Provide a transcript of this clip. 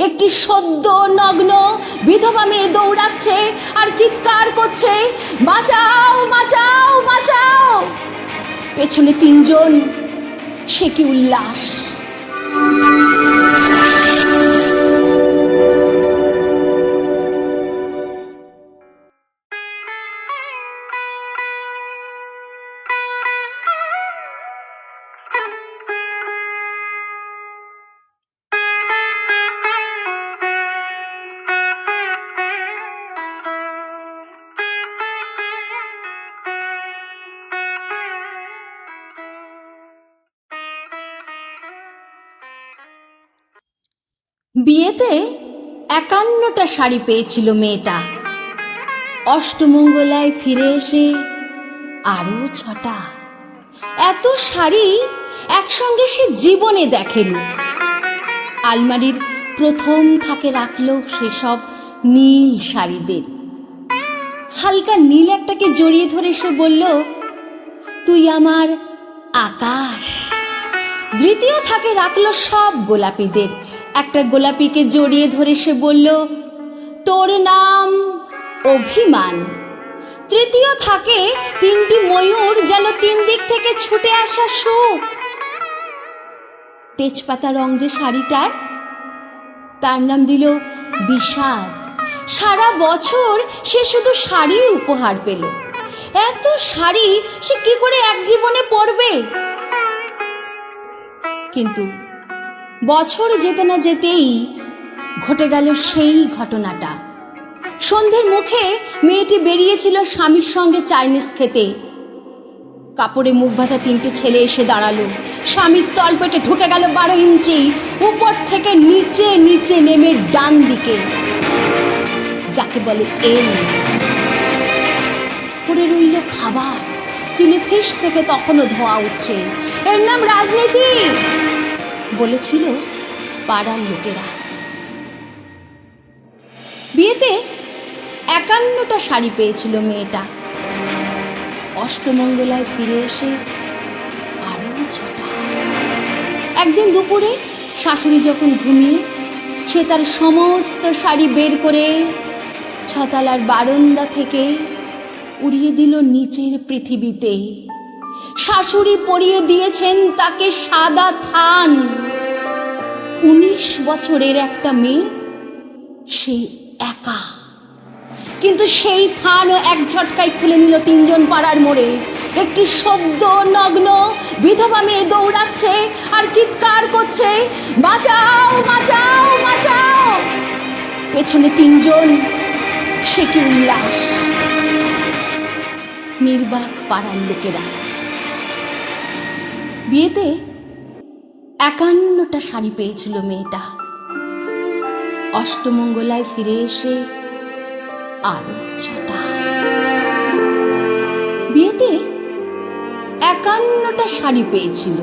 একটি সদ্য নগ্ন বিধবা মেয়ে দৌড়াচ্ছে আর চিৎকার করছে, বাঁচাও বাঁচাও বাঁচাও। পেছনে তিনজন, সে কি উল্লাস! বিয়েতে ৫১টা শাড়ি পেয়েছিল মেয়েটা। অষ্টমঙ্গলায় ফিরে এসে আরও ৬টা। এত শাড়ি একসঙ্গে সে জীবনে দেখেনি। আলমারির প্রথম থাকে রাখলো সেসব নীল শাড়িদের। হালকা নীল একটাকে জড়িয়ে ধরে সে বলল, তুই আমার আকাশ। দ্বিতীয় থাকে রাখলো সব গোলাপিদের। একটা গোলাপিকে জড়িয়ে ধরে সে বলল, তোর নাম অভিমান। তৃতীয় থাকে ৩টি ময়ূর, যেন ৩ দিক থেকে ছুটে আসা সুখ। তেজপাতা রং যে শাড়িটার, তার নাম দিল বিষাদ। সারা বছর সে শুধু শাড়ি উপহার পেল। এত শাড়ি সে কি করে এক জীবনে পরবে? কিন্তু বছর যেতে না যেতেই ঘটে গেল সেই ঘটনাটা। সন্ধ্যের মুখে মেয়েটি বেরিয়েছিল স্বামীর সঙ্গে চাইনিজ খেতে। কাপড়ে মুখ বাঁধা 3টে ছেলে এসে দাঁড়ালো। স্বামীর তলপেটে ঢুকে গেল 12 ইঞ্চি। উপর থেকে নিচে নিচে নেমে ডান দিকে, যাকে বলে এল, পড়ে রইল খাবার। চিলি ফিশ থেকে তখনও ধোঁয়া উঠছে। এর নাম রাজনীতি, বলেছিল পাড়ার লোকেরা। বিয়েতে ৫১টা শাড়ি পেয়েছিল মেয়েটা। অষ্টমঙ্গলায় ফিরে এসে আরও ৬টা। একদিন দুপুরে শাশুড়ি যখন ঘুমিয়ে, সে তার সমস্ত শাড়ি বের করে 6তলার বারান্দা থেকে উড়িয়ে দিল নিচের পৃথিবীতে। শাশুড়ি পরিয়ে দিয়েছেন তাকে সাদা থান। ১৯ বছরের একটা মেয়ে, সে একা। কিন্তু সেই থানও এক ঝটকায় খুলে নিল 3জন পাড়ার মোড়ে। একটি সদ্য নগ্ন বিধবা মেয়ে দৌড়াচ্ছে আর চিৎকার করছে, বাঁচাও বাঁচাও বাঁচাও। পেছনে 3জন, সে কি উল্লাস! নির্বাক পাড়ার লোকেরা। বিয়েতে ৫১টা শাড়ি পেয়েছিল মেয়েটা। অষ্টমঙ্গলায় ফিরে এসে আরো ৬টা। বিয়েতে ৫১টা শাড়ি পেয়েছিল।